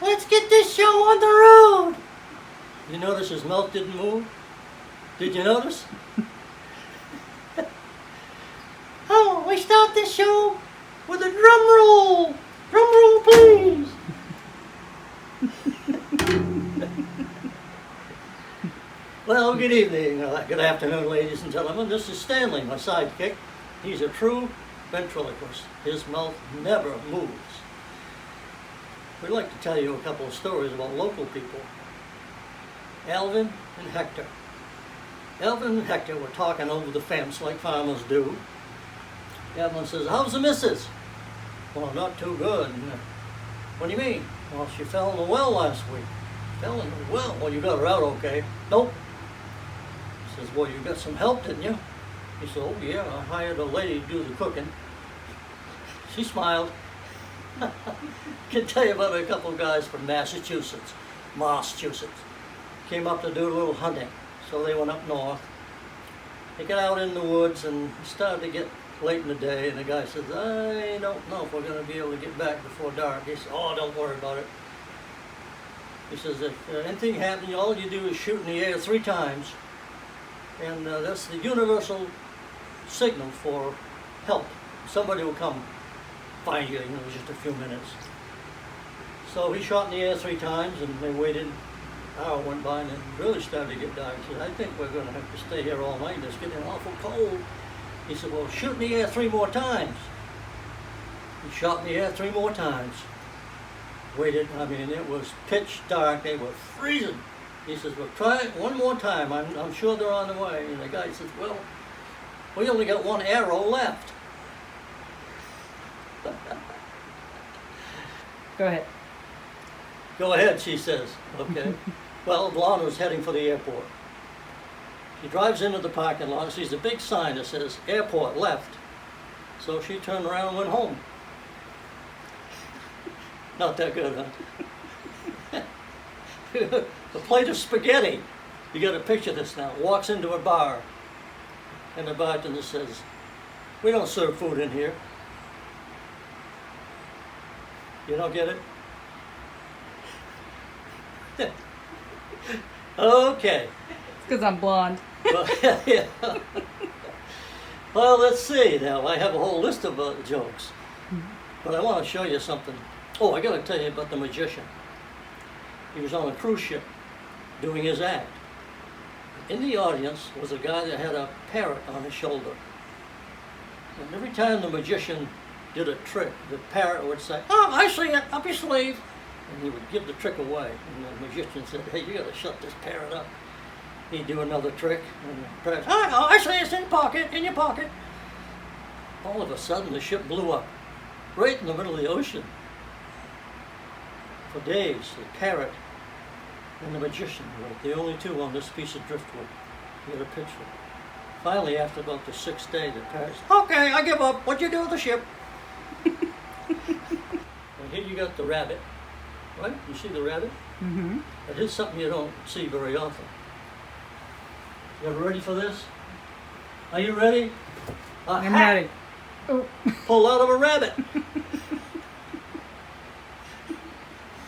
Let's get this show on the road. You notice his mouth didn't move? Did you notice? Oh, we start this show with a drum roll. Drum roll, please. Well, good evening, good afternoon, ladies and gentlemen. This is Stanley, my sidekick. He's a true ventriloquist. His mouth never moves. We'd like to tell you a couple of stories about local people. Alvin and Hector. Alvin and Hector were talking over the fence like farmers do. Alvin says, "How's the missus?" "Well, not too good." "What do you mean?" "Well, she fell in the well last week." "Fell in the well? Well, you got her out okay." "Nope." He says, "Well, you got some help, didn't you?" He said, "Oh yeah, I hired a lady to do the cooking." She smiled. I can tell you about a couple of guys from Massachusetts. Came up to do a little hunting. So they went up north. They got out in the woods and it started to get late in the day, and the guy says, "I don't know if we're going to be able to get back before dark." He said, "Oh, don't worry about it." He says, "If anything happens, all you do is shoot in the air 3 times, and that's the universal signal for help. Somebody will come find you, just a few minutes." So he shot in the air 3 times, and they waited. An hour went by, and it really started to get dark. He said, "I think we're going to have to stay here all night. It's getting awful cold." He said, "Well, shoot in the air 3 more times." He shot in the air 3 more times. Waited. It was pitch dark. They were freezing. He says, "Well, try it one more time. I'm sure they're on the way." And the guy says, "Well, we only got 1 arrow left." Go ahead. "Go ahead," she says. Okay. Well, Blonde was heading for the airport. She drives into the parking lot and sees a big sign that says, "Airport left." So she turned around and went home. Not that good, huh? A plate of spaghetti. You got to picture this now. Walks into a bar, and the bartender says, "We don't serve food in here." You don't get it? Okay. It's because I'm blonde. Well, yeah. Well, let's see now. I have a whole list of jokes, but I want to show you something. Oh, I got to tell you about the magician. He was on a cruise ship doing his act. In the audience was a guy that had a parrot on his shoulder. And every time the magician did a trick, the parrot would say, "Oh, I see it, up your sleeve." And he would give the trick away. And the magician said, "Hey, you got to shut this parrot up." He'd do another trick, and the parrot, "Oh, I see it's in your pocket." All of a sudden, the ship blew up, right in the middle of the ocean. For days, the parrot and the magician were the only 2 on this piece of driftwood. You get a picture. Finally, after about the 6th day, the parrot said, "Okay, I give up. What'd you do with the ship?" And here you got the rabbit. Right? You see the rabbit? Mm-hmm. But here's something you don't see very often. You ready for this? Are you ready? I'm ready. Oh. Pull out of a rabbit.